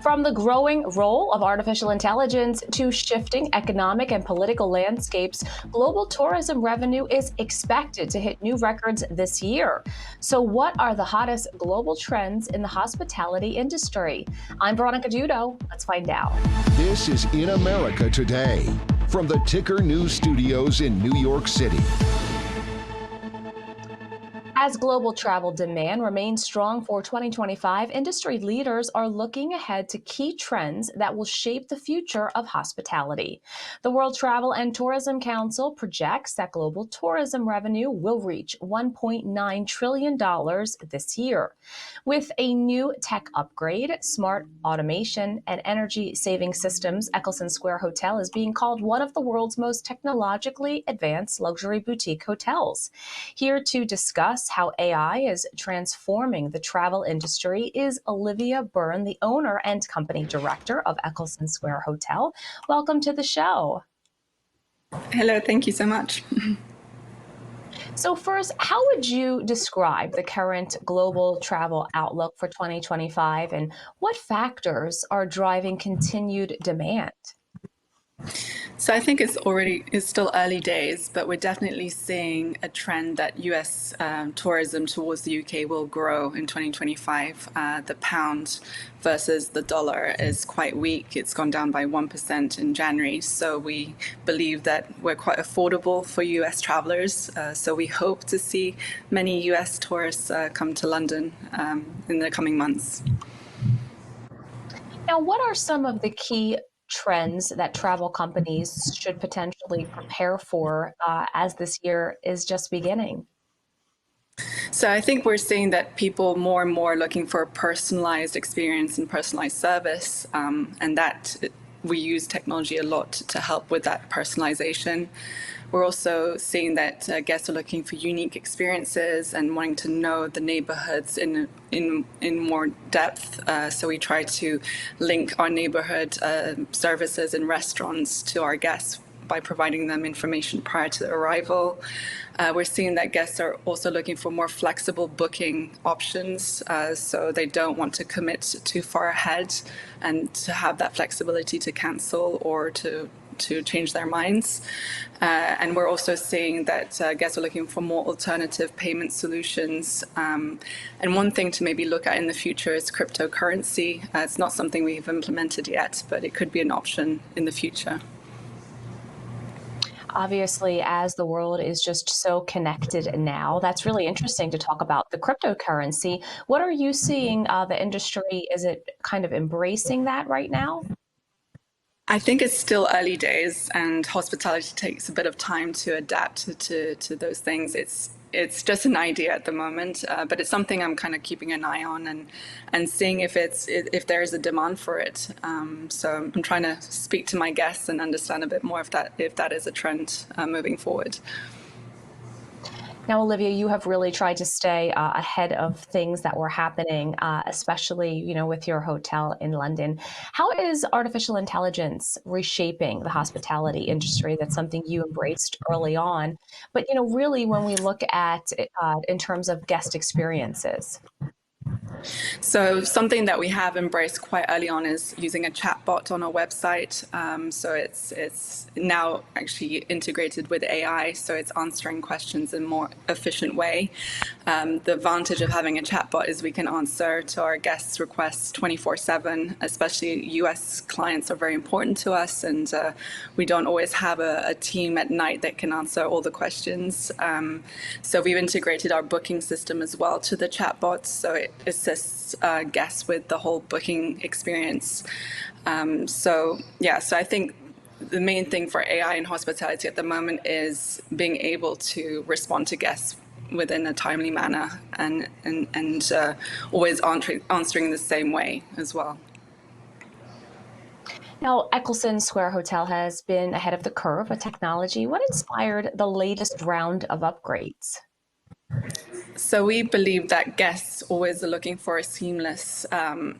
From the growing role of artificial intelligence to shifting economic and political landscapes, global tourism revenue is expected to hit new records this year. So, what are the hottest global trends in the hospitality industry? I'm Veronica Dudo. Let's find out. This is In America Today from the Ticker News Studios in New York City. As global travel demand remains strong for 2025, industry leaders are looking ahead to key trends that will shape the future of hospitality. The World Travel and Tourism Council projects that global tourism revenue will reach $1.9 trillion this year. With a new tech upgrade, smart automation, and energy-saving systems, Eccleston Square Hotel is being called one of the world's most technologically advanced luxury boutique hotels. Here to discuss how AI is transforming the travel industry is Olivia Byrne, the owner and company director of Eccleston Square Hotel. Welcome to the show. Hello, thank you so much. So first, how would you describe the current global travel outlook for 2025, and what factors are driving continued demand? So I think it's still early days, but we're definitely seeing a trend that US tourism towards the UK will grow in 2025. The pound versus the dollar is quite weak. It's gone down by 1% in January. So we believe that we're quite affordable for US travelers. So we hope to see many US tourists come to London in the coming months. Now, what are some of the key trends that travel companies should potentially prepare for as this year is just beginning? So I think we're seeing that people more and more are looking for a personalized experience and personalized service, and that we use technology a lot to help with that personalization. We're also seeing that guests are looking for unique experiences and wanting to know the neighborhoods in more depth. So we try to link our neighborhood services and restaurants to our guests by providing them information prior to their arrival. We're seeing that guests are also looking for more flexible booking options, so they don't want to commit too far ahead, and to have that flexibility to cancel or to change their minds. And we're also seeing that guests are looking for more alternative payment solutions. And one thing to maybe look at in the future is cryptocurrency. It's not something we've implemented yet, but it could be an option in the future. Obviously, as the world is just so connected now, that's really interesting to talk about the cryptocurrency. What are you seeing the industry, is it kind of embracing that right now? I think it's still early days, and hospitality takes a bit of time to adapt to those things. It's just an idea at the moment, but it's something I'm kind of keeping an eye on and seeing if there is a demand for it. So I'm trying to speak to my guests and understand a bit more if that is a trend moving forward. Now, Olivia, you have really tried to stay ahead of things that were happening, especially, with your hotel in London. How is artificial intelligence reshaping the hospitality industry? That's something you embraced early on. But, really, when we look at it, in terms of guest experiences. So something that we have embraced quite early on is using a chatbot on our website. So it's now actually integrated with AI, so it's answering questions in a more efficient way. The advantage of having a chatbot is we can answer to our guests' requests 24/7, especially US clients are very important to us, and we don't always have a team at night that can answer all the questions. So we've integrated our booking system as well to the chatbot, so it assists guests with the whole booking experience. So I think the main thing for AI in hospitality at the moment is being able to respond to guests within a timely manner and always answering the same way as well. Now, Eccleston Square Hotel has been ahead of the curve with technology. What inspired the latest round of upgrades? So we believe that guests always are looking for a seamless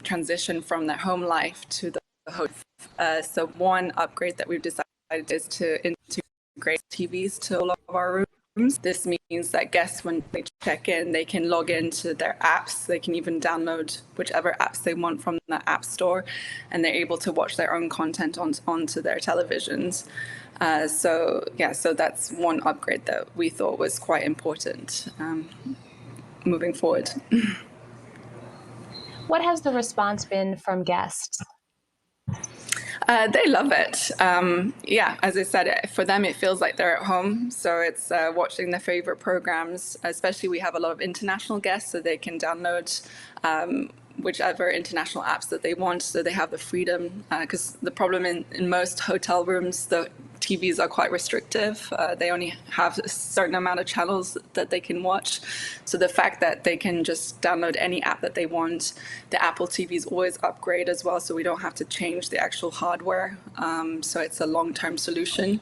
transition from their home life to the hotel. So one upgrade that we've decided is to integrate TVs to all of our rooms. This means that guests, when they check in, they can log into their apps. They can even download whichever apps they want from the App Store, and they're able to watch their own content onto their televisions. So that's one upgrade that we thought was quite important moving forward. What has the response been from guests? They love it. Yeah, as I said, for them it feels like they're at home. So it's watching their favorite programs. Especially, we have a lot of international guests, so they can download whichever international apps that they want. So they have the freedom. Because the problem in most hotel rooms, the TVs are quite restrictive. They only have a certain amount of channels that they can watch. So the fact that they can just download any app that they want, the Apple TVs always upgrade as well, so we don't have to change the actual hardware. So it's a long-term solution.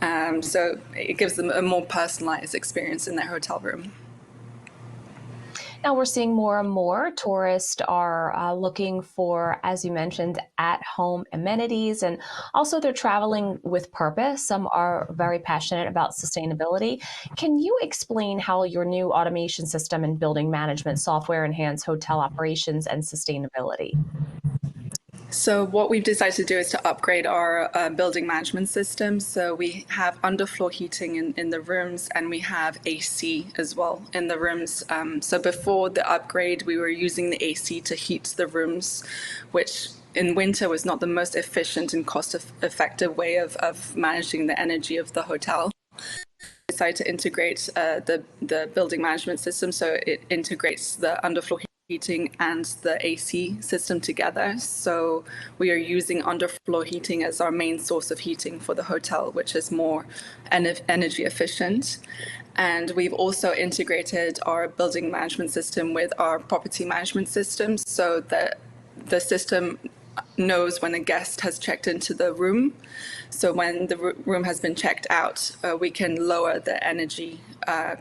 So it gives them a more personalized experience in their hotel room. Now we're seeing more and more tourists are looking for, as you mentioned, at-home amenities, and also they're traveling with purpose. Some are very passionate about sustainability. Can you explain how your new automation system and building management software enhance hotel operations and sustainability? So what we've decided to do is to upgrade our building management system. So we have underfloor heating in the rooms, and we have AC as well in the rooms. So before the upgrade, we were using the AC to heat the rooms, which in winter was not the most efficient and cost-effective way of managing the energy of the hotel. Decided to integrate the building management system, so it integrates the underfloor heating and the AC system together. So we are using underfloor heating as our main source of heating for the hotel, which is more energy efficient. And we've also integrated our building management system with our property management system, so that the system knows when a guest has checked into the room. So when the room has been checked out, we can lower the energy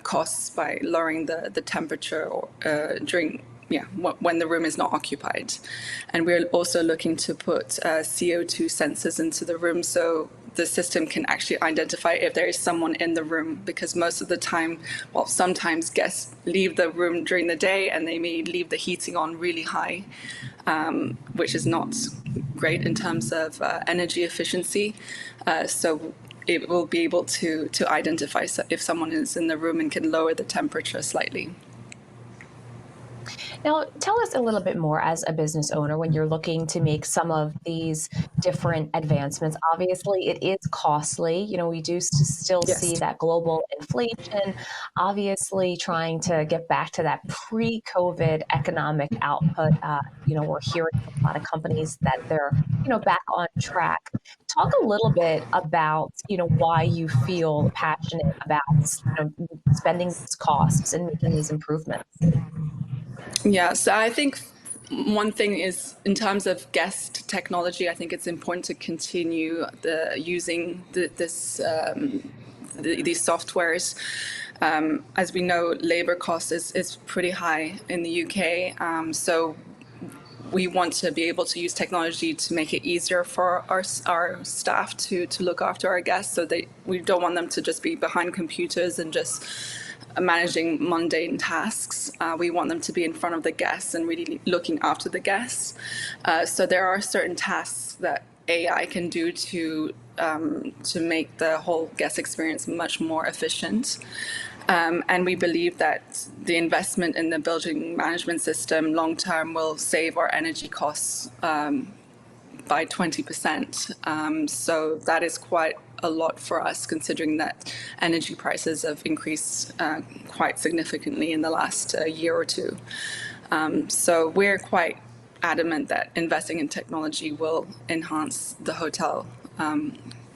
costs by lowering the temperature or, when the room is not occupied. And we're also looking to put CO2 sensors into the room, so the system can actually identify if there is someone in the room, because most of the time, well, sometimes guests leave the room during the day and they may leave the heating on really high, which is not great in terms of energy efficiency. So it will be able to identify if someone is in the room and can lower the temperature slightly. Now, tell us a little bit more as a business owner when you're looking to make some of these different advancements. Obviously, it is costly. You know, we do still Yes. see that global inflation, obviously trying to get back to that pre-COVID economic output. We're hearing from a lot of companies that they're, back on track. Talk a little bit about, why you feel passionate about, spending these costs and making these improvements. Yeah, so I think one thing is, in terms of guest technology, I think it's important to continue using these softwares. As we know, labor cost is pretty high in the UK, so we want to be able to use technology to make it easier for our staff to look after our guests. So we don't want them to just be behind computers and just managing mundane tasks. We want them to be in front of the guests and really looking after the guests. So there are certain tasks that AI can do to make the whole guest experience much more efficient. And we believe that the investment in the building management system long term will save our energy costs by 20%. So that is quite a lot for us, considering that energy prices have increased quite significantly in the last year or two. So we're quite adamant that investing in technology will enhance the hotel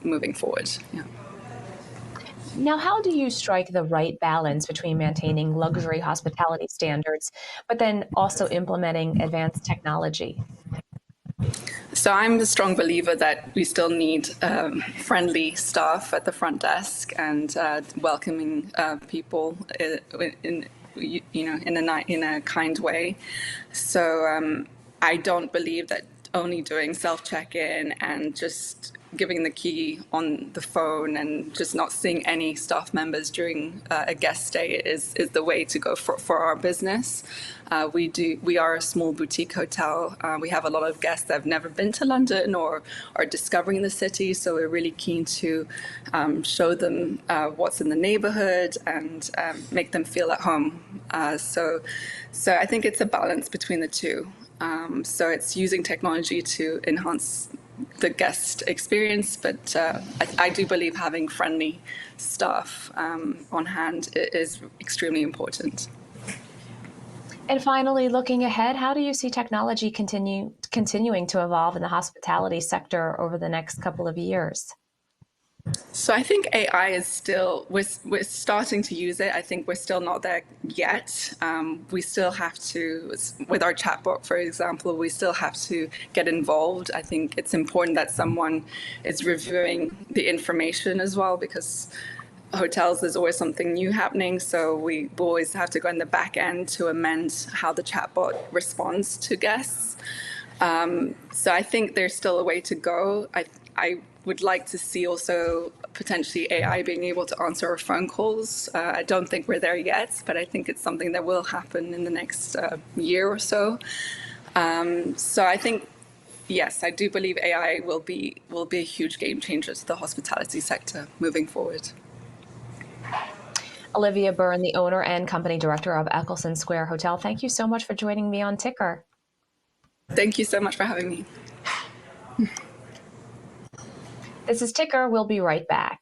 moving forward. Yeah. Now, how do you strike the right balance between maintaining luxury hospitality standards, but then also implementing advanced technology? So I'm a strong believer that we still need friendly staff at the front desk and welcoming people in a kind way. So I don't believe that only doing self check-in and just giving the key on the phone and just not seeing any staff members during a guest stay is the way to go for our business. We are a small boutique hotel. We have a lot of guests that have never been to London or are discovering the city, so we're really keen to show them what's in the neighborhood and make them feel at home. So I think it's a balance between the two. So it's using technology to enhance the guest experience, but I do believe having friendly staff on hand is extremely important. And finally, looking ahead, how do you see technology continuing to evolve in the hospitality sector over the next couple of years? So I think AI is still, we're starting to use it. I think we're still not there yet. We still have to, with our chatbot, for example, we still have to get involved. I think it's important that someone is reviewing the information as well, because hotels, there's always something new happening. So we always have to go in the back end to amend how the chatbot responds to guests. So I think there's still a way to go. I would like to see also potentially AI being able to answer our phone calls. I don't think we're there yet, but I think it's something that will happen in the next year or so. So I think, yes, I do believe AI will be a huge game changer to the hospitality sector moving forward. Olivia Byrne, the owner and company director of Eccleston Square Hotel, thank you so much for joining me on Ticker. Thank you so much for having me. This is Ticker. We'll be right back.